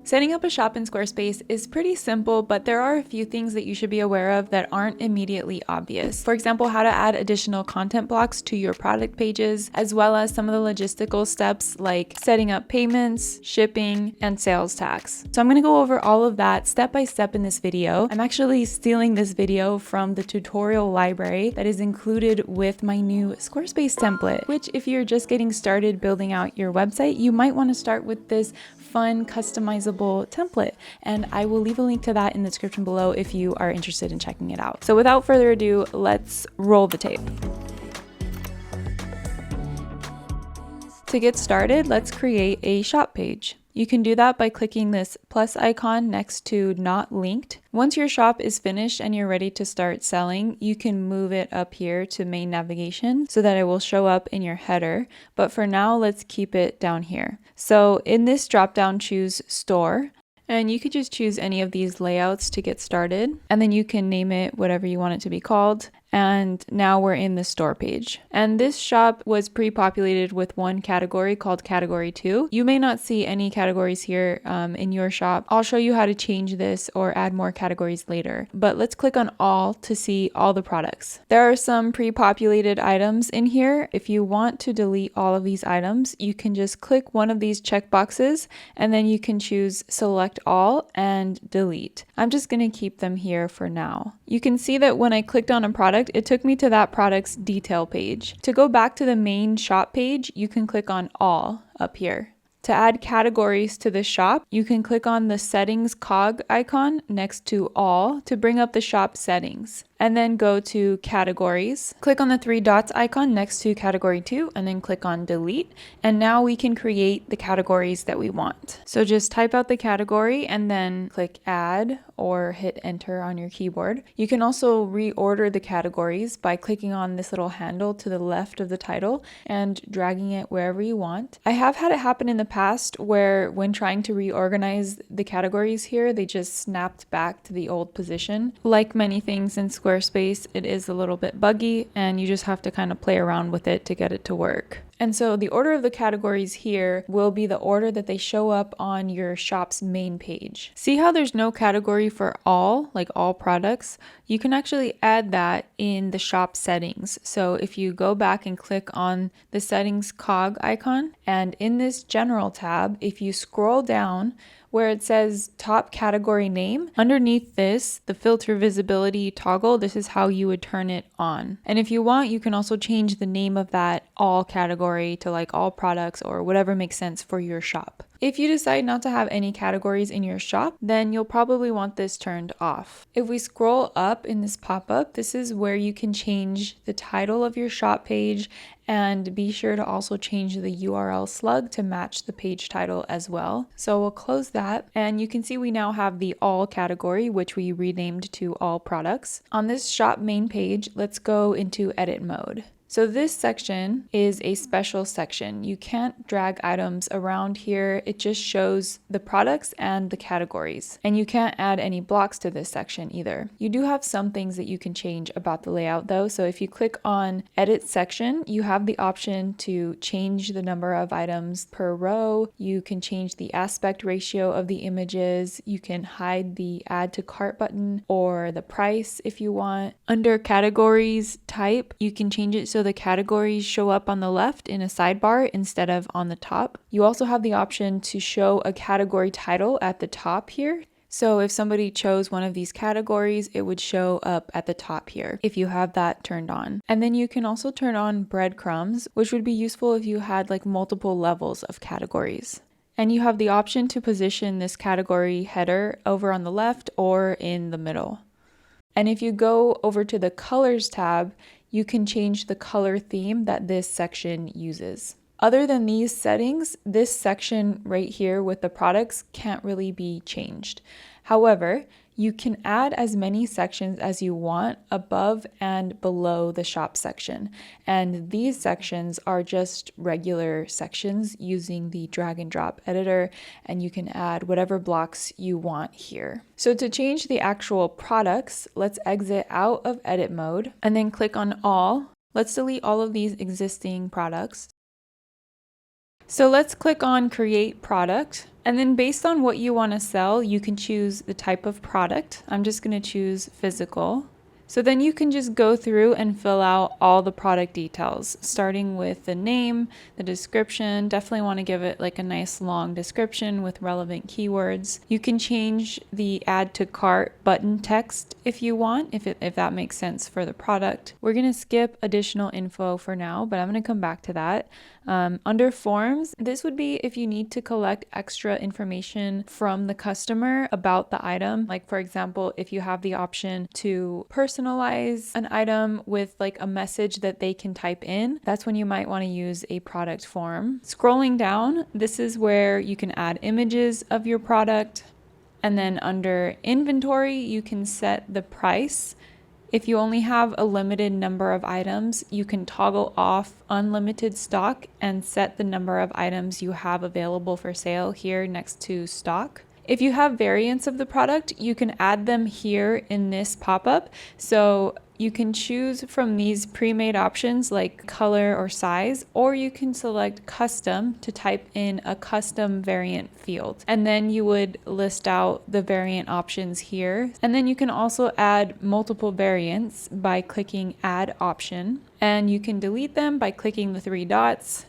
Setting up a shop in Squarespace is pretty simple, but there are a few things that you should be aware of that aren't immediately obvious. For example, how to add additional content blocks to your product pages, as well as some of the logistical steps like setting up payments, shipping, and sales tax. So I'm going to go over all of that step by step in this video. I'm actually stealing this video from the tutorial library that is included with my new Squarespace template, which if you're just getting started building out your website, you might want to start with this fun customizable template, and I will leave a link to that in the description below if you are interested in checking it out. So without further ado, let's roll the tape. To get started, let's create a shop page. You can do that by clicking this plus icon next to not linked. Once your shop is finished and you're ready to start selling, you can move it up here to main navigation so that it will show up in your header. But for now, let's keep it down here. So in this dropdown, choose store. And you could just choose any of these layouts to get started. And then you can name it whatever you want it to be called. And now we're in the store page. And this shop was pre-populated with one category called category 2. You may not see any categories here in your shop. I'll show you how to change this or add more categories later. But let's click on all to see all the products. There are some pre-populated items in here. If you want to delete all of these items, you can just click one of these checkboxes and then you can choose select all and delete. I'm just going to keep them here for now. You can see that when I clicked on a product, it took me to that product's detail page. To go back to the main shop page, you can click on all up here. To add categories to the shop, you can click on the settings cog icon next to all to bring up the shop settings. And then go to categories. Click on the 3 dots icon next to category 2 and then click on delete. And now we can create the categories that we want. So just type out the category and then click add or hit enter on your keyboard. You can also reorder the categories by clicking on this little handle to the left of the title and dragging it wherever you want. I have had it happen in the past where when trying to reorganize the categories here, they just snapped back to the old position. Like many things in Squarespace, it is a little bit buggy and you just have to kind of play around with it to get it to work. And so the order of the categories here will be the order that they show up on your shop's main page. See how there's no category for all, like all products? You can actually add that in the shop settings. So if you go back and click on the settings cog icon, and in this general tab, if you scroll down, where it says top category name, underneath this, the filter visibility toggle, this is how you would turn it on. And if you want, you can also change the name of that all category to like all products or whatever makes sense for your shop. If you decide not to have any categories in your shop, then you'll probably want this turned off. If we scroll up in this pop-up, this is where you can change the title of your shop page and be sure to also change the URL slug to match the page title as well. So we'll close that and you can see we now have the all category, which we renamed to all products. On this shop main page, let's go into edit mode. So this section is a special section. You can't drag items around here. It just shows the products and the categories. And you can't add any blocks to this section either. You do have some things that you can change about the layout though. So if you click on edit section, you have the option to change the number of items per row. You can change the aspect ratio of the images. You can hide the add to cart button or the price if you want. Under categories type, you can change it so the categories show up on the left in a sidebar instead of on the top. You also have the option to show a category title at the top here. So if somebody chose one of these categories, it would show up at the top here if you have that turned on. And then you can also turn on breadcrumbs, which would be useful if you had like multiple levels of categories. And you have the option to position this category header over on the left or in the middle. And if you go over to the colors tab, you can change the color theme that this section uses. Other than these settings, this section right here with the products can't really be changed. However, you can add as many sections as you want above and below the shop section. And these sections are just regular sections using the drag and drop editor, and you can add whatever blocks you want here. So to change the actual products, let's exit out of edit mode and then click on all. Let's delete all of these existing products. So let's click on create product And then based on what you want to sell, you can choose the type of product. I'm just going to choose physical. So then you can just go through and fill out all the product details, starting with the name, the description. Definitely want to give it like a nice long description with relevant keywords. You can change the add to cart button text if you want, if that makes sense for the product. We're going to skip additional info for now, but I'm going to come back to that. Under forms, this would be if you need to collect extra information from the customer about the item. Like for example, if you have the option to personalize an item with like a message that they can type in, that's when you might want to use a product form. Scrolling down, this is where you can add images of your product. And then under inventory, you can set the price. If you only have a limited number of items, you can toggle off unlimited stock and set the number of items you have available for sale here next to stock. If you have variants of the product, you can add them here in this pop-up. So you can choose from these pre-made options like color or size, or you can select custom to type in a custom variant field. And then you would list out the variant options here. And then you can also add multiple variants by clicking add option. And you can delete them by clicking the three dots.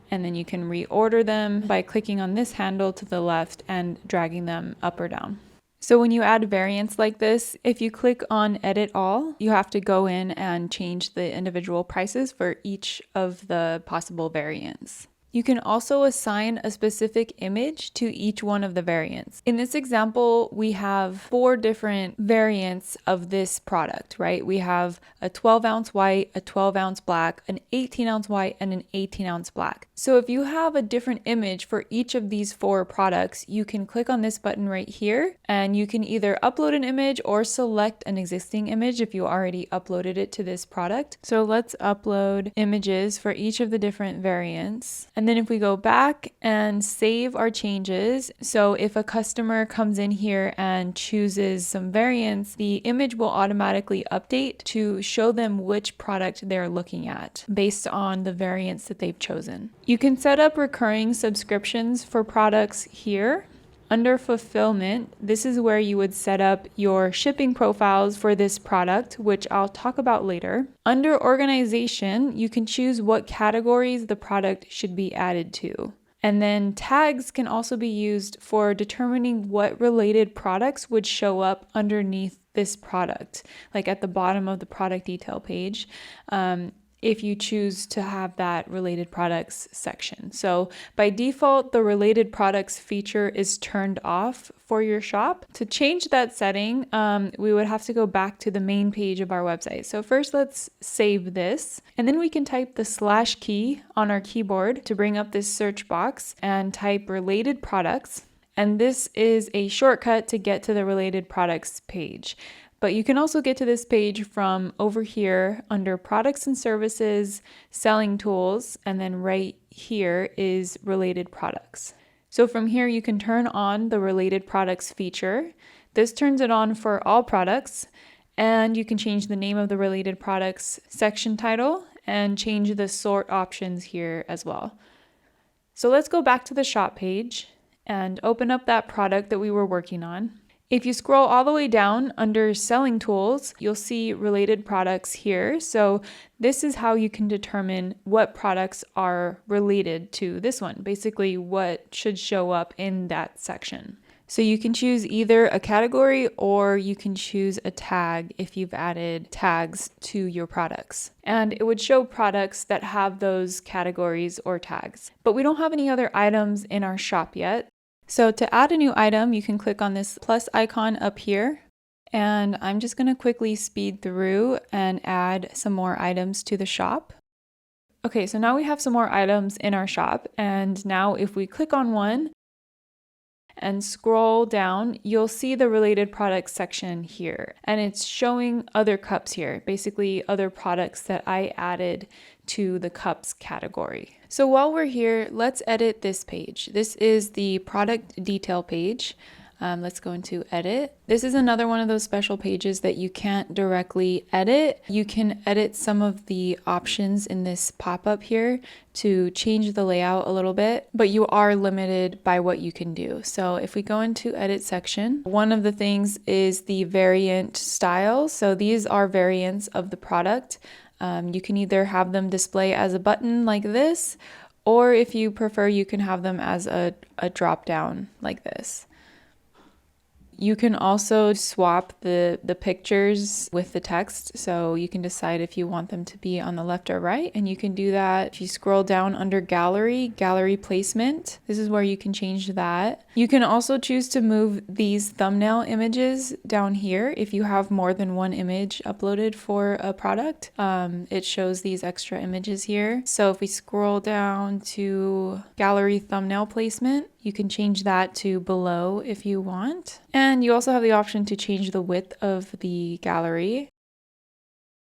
And then you can reorder them by clicking on this handle to the left and dragging them up or down. So when you add variants like this, if you click on edit all, you have to go in and change the individual prices for each of the possible variants. You can also assign a specific image to each one of the variants. In this example, we have 4 different variants of this product, right? We have a 12-ounce white, a 12-ounce black, an 18-ounce white, and an 18-ounce black. So if you have a different image for each of these 4 products, you can click on this button right here, and you can either upload an image or select an existing image if you already uploaded it to this product. So let's upload images for each of the different variants. And then if we go back and save our changes, so if a customer comes in here and chooses some variants, the image will automatically update to show them which product they're looking at based on the variants that they've chosen. You can set up recurring subscriptions for products here. Under fulfillment, this is where you would set up your shipping profiles for this product, which I'll talk about later. Under organization, you can choose what categories the product should be added to. And then tags can also be used for determining what related products would show up underneath this product, like at the bottom of the product detail page. If you choose to have that related products section. So by default, the related products feature is turned off for your shop. To change that setting, we would have to go back to the main page of our website. So first let's save this, and then we can type the / key on our keyboard to bring up this search box and type related products. And this is a shortcut to get to the related products page. But you can also get to this page from over here under products and services, selling tools, and then right here is related products. So from here, you can turn on the related products feature. This turns it on for all products, and you can change the name of the related products section title and change the sort options here as well. So let's go back to the shop page and open up that product that we were working on. If you scroll all the way down under selling tools, you'll see related products here. So this is how you can determine what products are related to this one, basically what should show up in that section. So you can choose either a category or you can choose a tag if you've added tags to your products. And it would show products that have those categories or tags. But we don't have any other items in our shop yet. So to add a new item, you can click on this plus icon up here. And I'm just going to quickly speed through and add some more items to the shop. Okay, so now we have some more items in our shop. And now if we click on one and scroll down, you'll see the related products section here. And it's showing other cups here, basically other products that I added to the cups category. So while we're here, let's edit this page. This is the product detail page. Let's go into edit. This is another one of those special pages that you can't directly edit. You can edit some of the options in this pop-up here to change the layout a little bit, but you are limited by what you can do. So if we go into edit section, one of the things is the variant style. So these are variants of the product. You can either have them display as a button like this, or if you prefer, you can have them as a drop down like this. You can also swap the pictures with the text, so you can decide if you want them to be on the left or right, and you can do that. If you scroll down under gallery placement, this is where you can change that. You can also choose to move these thumbnail images down here if you have more than one image uploaded for a product. It shows these extra images here. So if we scroll down to gallery thumbnail placement, you can change that to below if you want. And you also have the option to change the width of the gallery.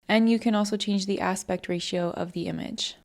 And you can also change the aspect ratio of the image.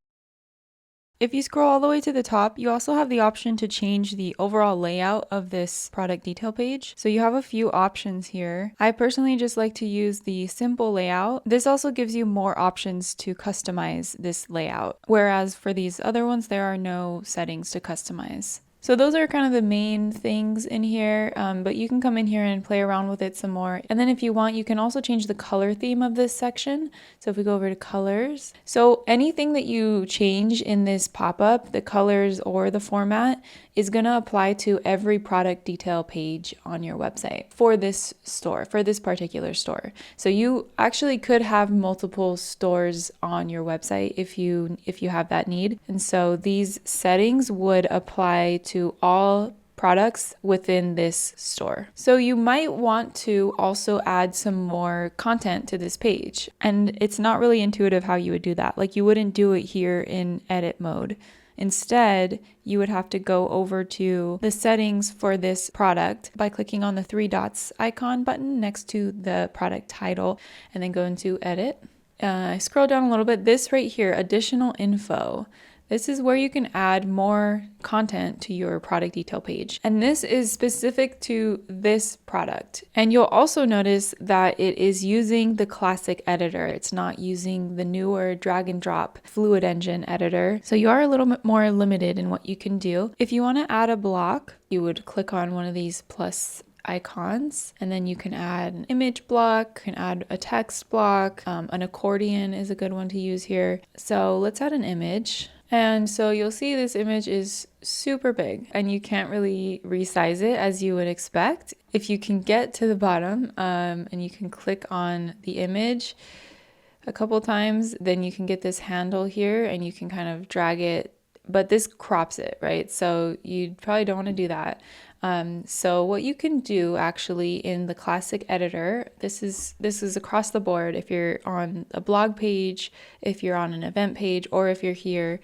If you scroll all the way to the top, you also have the option to change the overall layout of this product detail page. So you have a few options here. I personally just like to use the simple layout. This also gives you more options to customize this layout, whereas for these other ones, there are no settings to customize. So those are kind of the main things in here, but you can come in here and play around with it some more. And then if you want, you can also change the color theme of this section. So if we go over to colors, so anything that you change in this pop-up, the colors or the format, is going to apply to every product detail page on your website for this store, for this particular store. So you actually could have multiple stores on your website if you have that need. And so these settings would apply to all products within this store. So you might want to also add some more content to this page. And it's not really intuitive how you would do that. Like you wouldn't do it here in edit mode. Instead, you would have to go over to the settings for this product by clicking on the 3 dots icon button next to the product title and then go into edit. Scroll down a little bit. This right here, additional info. This is where you can add more content to your product detail page. And this is specific to this product. And you'll also notice that it is using the classic editor. It's not using the newer drag and drop Fluid Engine editor. So you are a little bit more limited in what you can do. If you want to add a block, you would click on one of these plus icons, and then you can add an image block, you can add a text block, an accordion is a good one to use here. So let's add an image. And so you'll see this image is super big and you can't really resize it as you would expect. If you can get to the bottom and you can click on the image a couple times, then you can get this handle here and you can kind of drag it, but this crops it, right? So you probably don't want to do that. So what you can do actually in the classic editor, this is across the board. If you're on a blog page, if you're on an event page, or if you're here,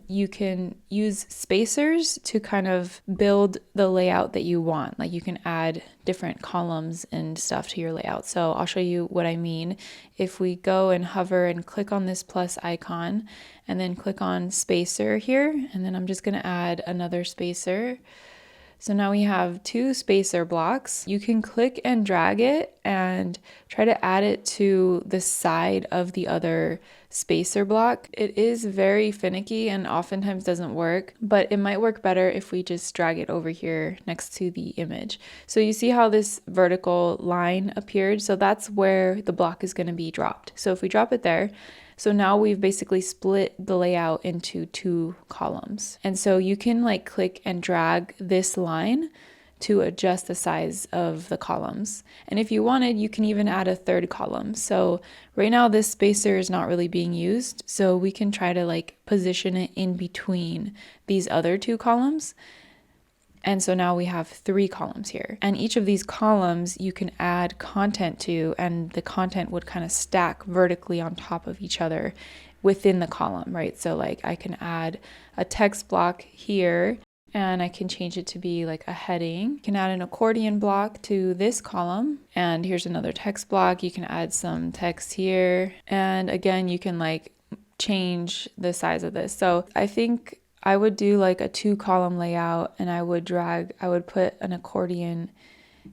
you can use spacers to kind of build the layout that you want. Like you can add different columns and stuff to your layout. So I'll show you what I mean. If we go and hover and click on this plus icon and then click on spacer here, and then I'm just going to add another spacer. So now we have 2 spacer blocks. You can click and drag it and try to add it to the side of the other spacer block. It is very finicky and oftentimes doesn't work, but it might work better if we just drag it over here next to the image. So you see how this vertical line appeared? So that's where the block is going to be dropped. So if we drop it there, so now we've basically split the layout into 2 columns. And so you can like click and drag this line to adjust the size of the columns. And if you wanted, you can even add a 3rd column. So right now this spacer is not really being used. So we can try to like position it in between these other 2 columns. And so now we have 3 columns here. And each of these columns you can add content to, and the content would kind of stack vertically on top of each other within the column, right? So like I can add a text block here and I can change it to be like a heading. You can add an accordion block to this column. And here's another text block. You can add some text here. And again, you can like change the size of this. So I think I would do like a 2-column layout, and I would put an accordion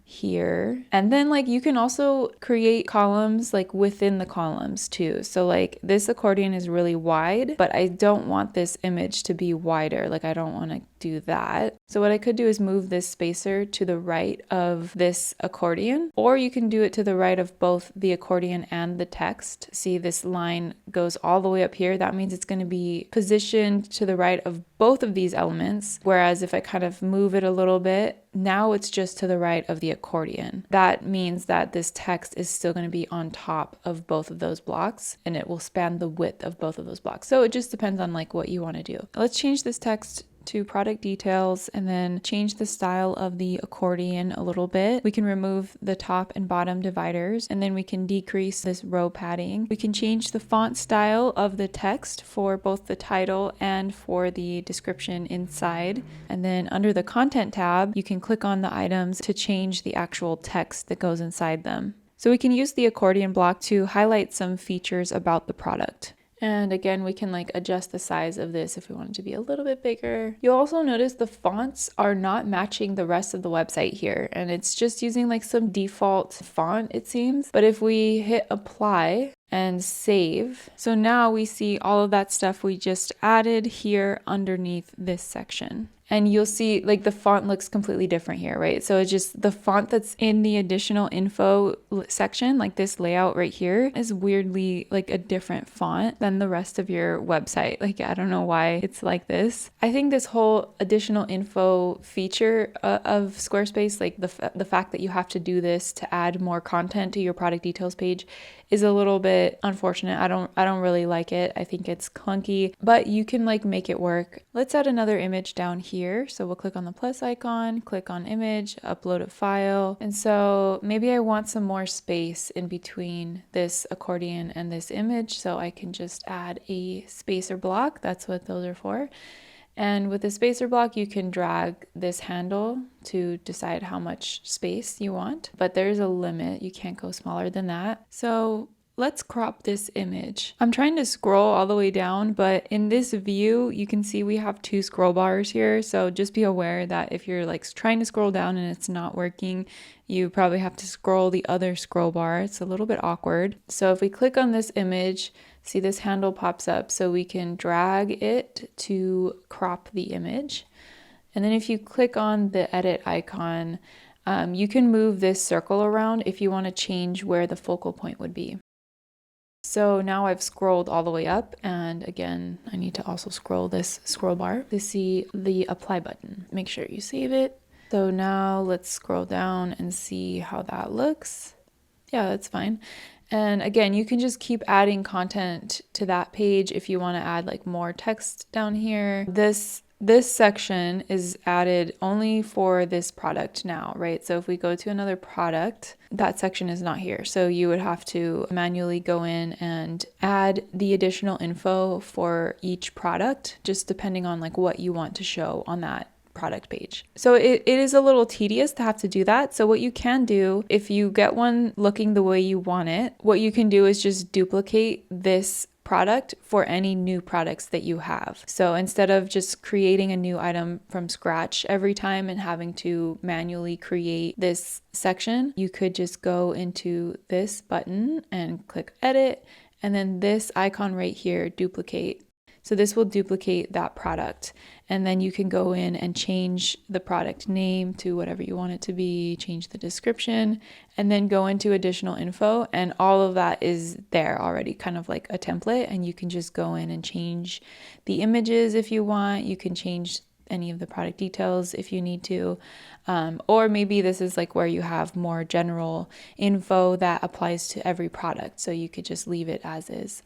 here. And then like you can also create columns like within the columns too. So like this accordion is really wide, but I don't want this image to be wider. Like I don't want to do that. So what I could do is move this spacer to the right of this accordion, or you can do it to the right of both the accordion and the text. See, this line goes all the way up here. That means it's going to be positioned to the right of both of these elements. Whereas if I kind of move it a little bit, now it's just to the right of the accordion. That means that this text is still going to be on top of both of those blocks, and it will span the width of both of those blocks. So it just depends on like what you want to do. Let's change this text to product details and then change the style of the accordion a little bit. We can remove the top and bottom dividers, and then we can decrease this row padding. We can change the font style of the text for both the title and for the description inside. And then under the content tab, you can click on the items to change the actual text that goes inside them. So we can use the accordion block to highlight some features about the product. And again, we can like adjust the size of this if we want it to be a little bit bigger. You'll also notice the fonts are not matching the rest of the website here, and it's just using like some default font, it seems. But if we hit apply and save, so now we see all of that stuff we just added here underneath this section. And you'll see like the font looks completely different here, right? So it's just the font that's in the additional info section, like this layout right here, is weirdly like a different font than the rest of your website. Like, I don't know why it's like this. I think this whole additional info feature of Squarespace, like the fact that you have to do this to add more content to your product details page, is a little bit unfortunate. I don't really like it. I think it's clunky, but you can like make it work. Let's add another image down here. So we'll click on the plus icon, click on image, upload a file. And so maybe I want some more space in between this accordion and this image. So I can just add a spacer block. That's what those are for. And with the spacer block, you can drag this handle to decide how much space you want, but there's a limit. You can't go smaller than that. So let's crop this image. I'm trying to scroll all the way down, but in this view, you can see we have 2 scroll bars here. So just be aware that if you're like trying to scroll down and it's not working, you probably have to scroll the other scroll bar. It's a little bit awkward. So if we click on this image, see this handle pops up, so we can drag it to crop the image. And then if you click on the edit icon, you can move this circle around if you want to change where the focal point would be. So now I've scrolled all the way up, and again, I need to also scroll this scroll bar to see the apply button. Make sure you save it. So now let's scroll down and see how that looks. Yeah, that's fine. And again, you can just keep adding content to that page if you want to add like more text down here. This section is added only for this product now, right? So if we go to another product, that section is not here. So you would have to manually go in and add the additional info for each product, just depending on like what you want to show on that product page. So it is a little tedious to have to do that. So what you can do, if you get one looking the way you want it, what you can do is just duplicate this product for any new products that you have. So instead of just creating a new item from scratch every time and having to manually create this section, you could just go into this button and click edit, and then this icon right here, duplicate. So this will duplicate that product, and then you can go in and change the product name to whatever you want it to be, change the description, and then go into additional info, and all of that is there already, kind of like a template, and you can just go in and change the images if you want. You can change any of the product details if you need to, or maybe this is like where you have more general info that applies to every product, so you could just leave it as is.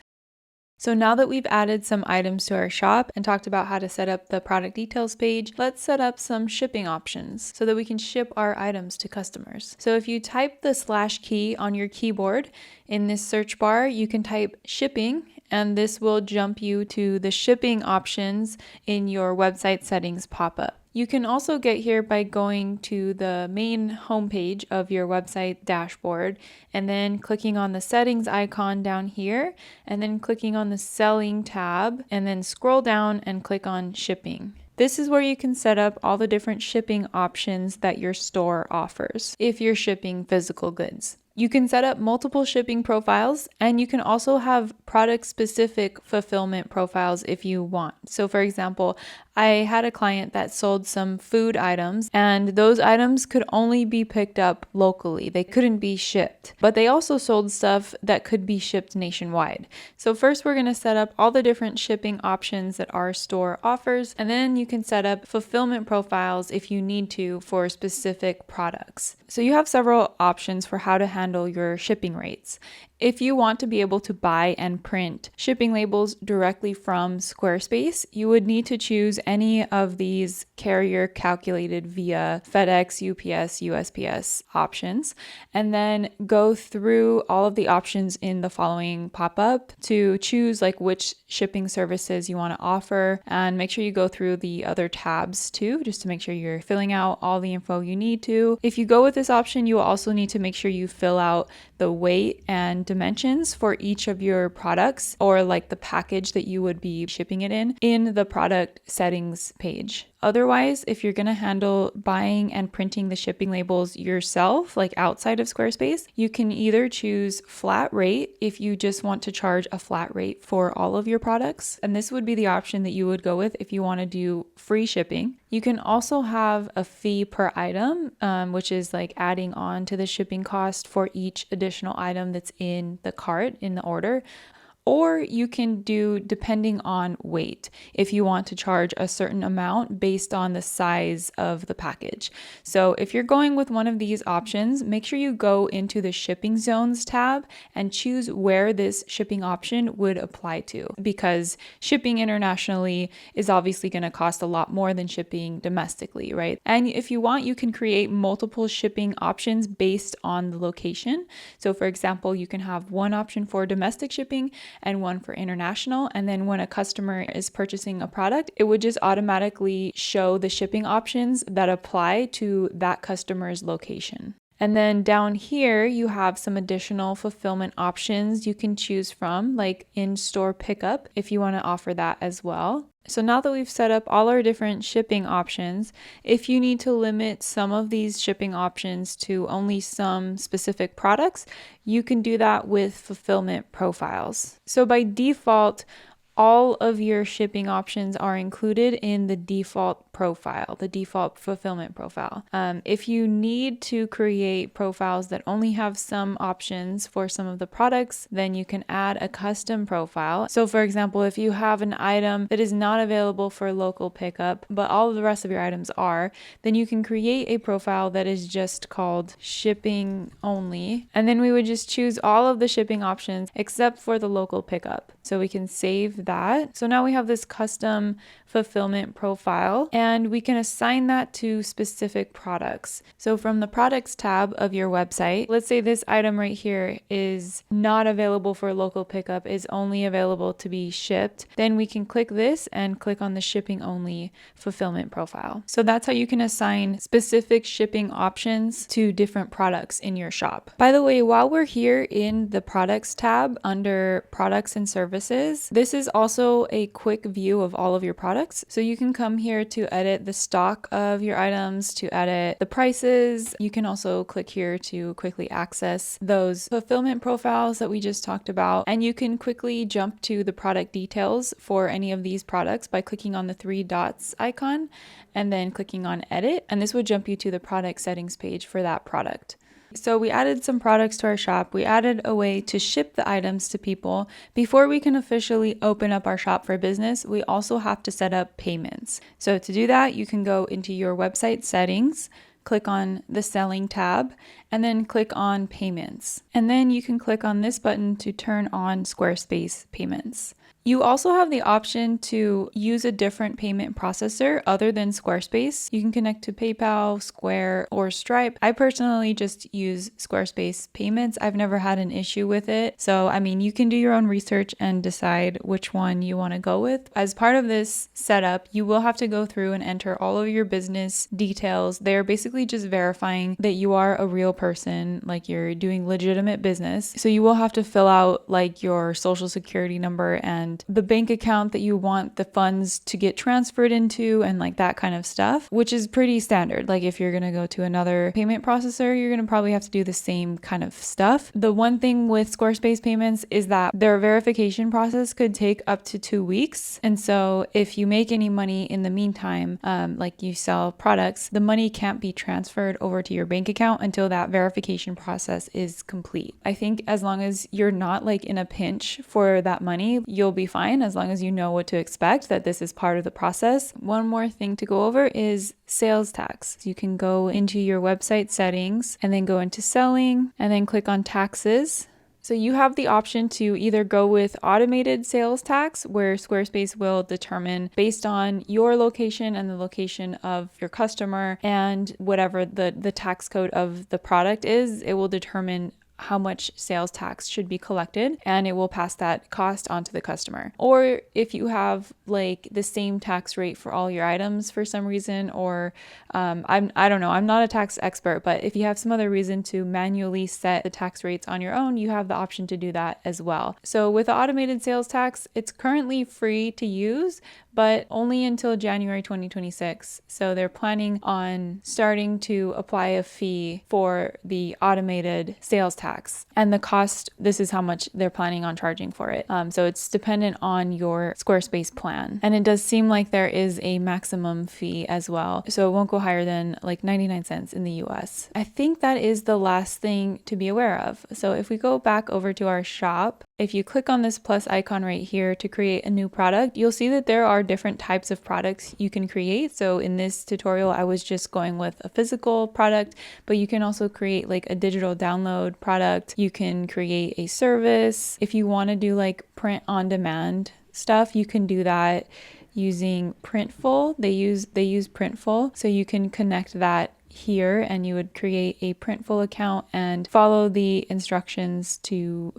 So now that we've added some items to our shop and talked about how to set up the product details page, let's set up some shipping options so that we can ship our items to customers. So if you type the / key on your keyboard in this search bar, you can type shipping, and this will jump you to the shipping options in your website settings pop-up. You can also get here by going to the main homepage of your website dashboard and then clicking on the settings icon down here and then clicking on the selling tab and then scroll down and click on shipping. This is where you can set up all the different shipping options that your store offers if you're shipping physical goods. You can set up multiple shipping profiles, and you can also have product-specific fulfillment profiles if you want. So for example, I had a client that sold some food items, and those items could only be picked up locally. They couldn't be shipped, but they also sold stuff that could be shipped nationwide. So first we're going to set up all the different shipping options that our store offers, and then you can set up fulfillment profiles if you need to for specific products. So you have several options for how to handle your shipping rates. If you want to be able to buy and print shipping labels directly from Squarespace, you would need to choose any of these carrier calculated via FedEx, UPS, USPS options, and then go through all of the options in the following pop-up to choose like which shipping services you want to offer, and make sure you go through the other tabs too, just to make sure you're filling out all the info you need to. If you go with this option, you will also need to make sure you fill out the weight and dimensions for each of your products, or like the package that you would be shipping it in the product settings page. Otherwise, if you're going to handle buying and printing the shipping labels yourself, like outside of Squarespace, you can either choose flat rate if you just want to charge a flat rate for all of your products. And this would be the option that you would go with if you want to do free shipping. You can also have a fee per item, which is like adding on to the shipping cost for each additional item that's in the cart, in the order. Or you can do depending on weight if you want to charge a certain amount based on the size of the package. So if you're going with one of these options, make sure you go into the shipping zones tab and choose where this shipping option would apply to, because shipping internationally is obviously going to cost a lot more than shipping domestically, right? And if you want, you can create multiple shipping options based on the location. So for example, you can have one option for domestic shipping and one for international. And then when a customer is purchasing a product, it would just automatically show the shipping options that apply to that customer's location. And then down here, you have some additional fulfillment options you can choose from, like in-store pickup, if you want to offer that as well. So now that we've set up all our different shipping options, if you need to limit some of these shipping options to only some specific products, you can do that with fulfillment profiles. So by default, all of your shipping options are included in the default profile, the default fulfillment profile. If you need to create profiles that only have some options for some of the products, then you can add a custom profile. So for example, if you have an item that is not available for local pickup, but all of the rest of your items are, then you can create a profile that is just called shipping only. And then we would just choose all of the shipping options except for the local pickup. So we can save that. So now we have this custom fulfillment profile, and we can assign that to specific products. So from the products tab of your website, let's say this item right here is not available for local pickup, is only available to be shipped. Then we can click this and click on the shipping only fulfillment profile. So that's how you can assign specific shipping options to different products in your shop. By the way, while we're here in the products tab under products and services, this is also a quick view of all of your products. So you can come here to edit the stock of your items, to edit the prices. You can also click here to quickly access those fulfillment profiles that we just talked about. And you can quickly jump to the product details for any of these products by clicking on the three dots icon and then clicking on edit. And this would jump you to the product settings page for that product. So we added some products to our shop. We added a way to ship the items to people. Before we can officially open up our shop for business, we also have to set up payments. So to do that, you can go into your website settings, click on the selling tab, and then click on payments. And then you can click on this button to turn on Squarespace payments. You also have the option to use a different payment processor other than Squarespace. You can connect to PayPal, Square, or Stripe. I personally just use Squarespace payments. I've never had an issue with it. So, I mean, you can do your own research and decide which one you want to go with. As part of this setup, you will have to go through and enter all of your business details. They're basically just verifying that you are a real person, like you're doing legitimate business. So you will have to fill out like your social security number and the bank account that you want the funds to get transferred into and like that kind of stuff, which is pretty standard. Like if you're going to go to another payment processor, you're going to probably have to do the same kind of stuff. The one thing with Squarespace payments is that their verification process could take up to 2 weeks. And so if you make any money in the meantime, like you sell products, the money can't be transferred over to your bank account until that verification process is complete. I think as long as you're not like in a pinch for that money, you'll be fine as long as you know what to expect, that this is part of the process. One more thing to go over is sales tax. You can go into your website settings and then go into selling and then click on taxes. So you have the option to either go with automated sales tax, where Squarespace will determine based on your location and the location of your customer and whatever the tax code of the product is, it will determine how much sales tax should be collected and it will pass that cost onto the customer. Or if you have like the same tax rate for all your items for some reason, or I don't know, I'm not a tax expert, but if you have some other reason to manually set the tax rates on your own, you have the option to do that as well. So with the automated sales tax, it's currently free to use, but only until January 2026. So they're planning on starting to apply a fee for the automated sales tax. And the cost, this is how much they're planning on charging for it. So it's dependent on your Squarespace plan. And it does seem like there is a maximum fee as well. So it won't go higher than like 99 cents in the US. I think that is the last thing to be aware of. So if we go back over to our shop, if you click on this plus icon right here to create a new product, you'll see that there are different types of products you can create. So in this tutorial, I was just going with a physical product, but you can also create like a digital download product. You can create a service. If you want to do like print on demand stuff, you can do that using Printful. They use Printful. So you can connect that here and you would create a Printful account and follow the instructions to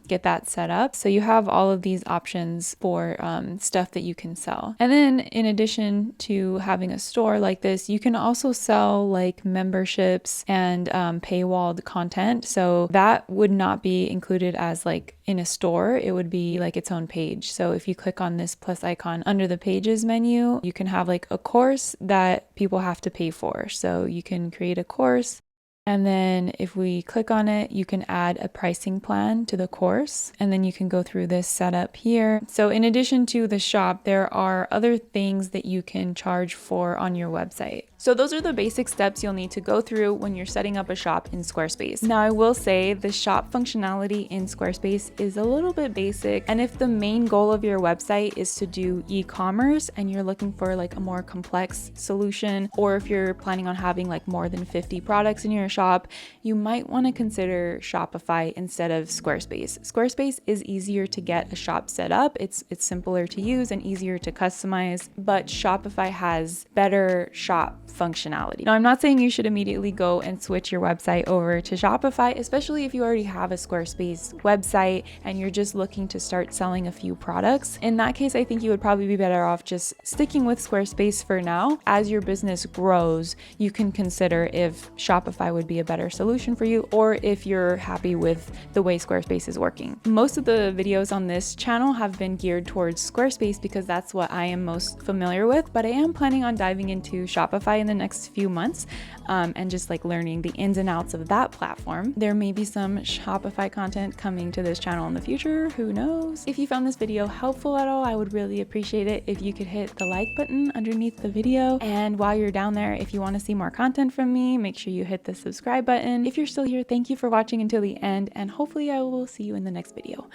get that set up. So you have all of these options for stuff that you can sell. And then in addition to having a store like this, you can also sell like memberships and paywalled content. So that would not be included as like in a store. It would be like its own page. So if you click on this plus icon under the pages menu, you can have like a course that people have to pay for. So you can create a course. And then if we click on it, you can add a pricing plan to the course, and then you can go through this setup here. So in addition to the shop, there are other things that you can charge for on your website. So those are the basic steps you'll need to go through when you're setting up a shop in Squarespace. Now I will say the shop functionality in Squarespace is a little bit basic. And if the main goal of your website is to do e-commerce and you're looking for like a more complex solution, or if you're planning on having like more than 50 products in your shop, you might want to consider Shopify instead of Squarespace. Squarespace is easier to get a shop set up. It's simpler to use and easier to customize, but Shopify has better shop functionality. Now, I'm not saying you should immediately go and switch your website over to Shopify, especially if you already have a Squarespace website and you're just looking to start selling a few products. In that case, I think you would probably be better off just sticking with Squarespace for now. As your business grows, you can consider if Shopify would be a better solution for you, or if you're happy with the way Squarespace is working. Most of the videos on this channel have been geared towards Squarespace because that's what I am most familiar with, but I am planning on diving into Shopify in the next few months and just like learning the ins and outs of that platform. There may be some Shopify content coming to this channel in the future, who knows? If you found this video helpful at all, I would really appreciate it if you could hit the like button underneath the video. And while you're down there, if you want to see more content from me, make sure you hit the subscribe button. If you're still here, thank you for watching until the end, and hopefully I will see you in the next video.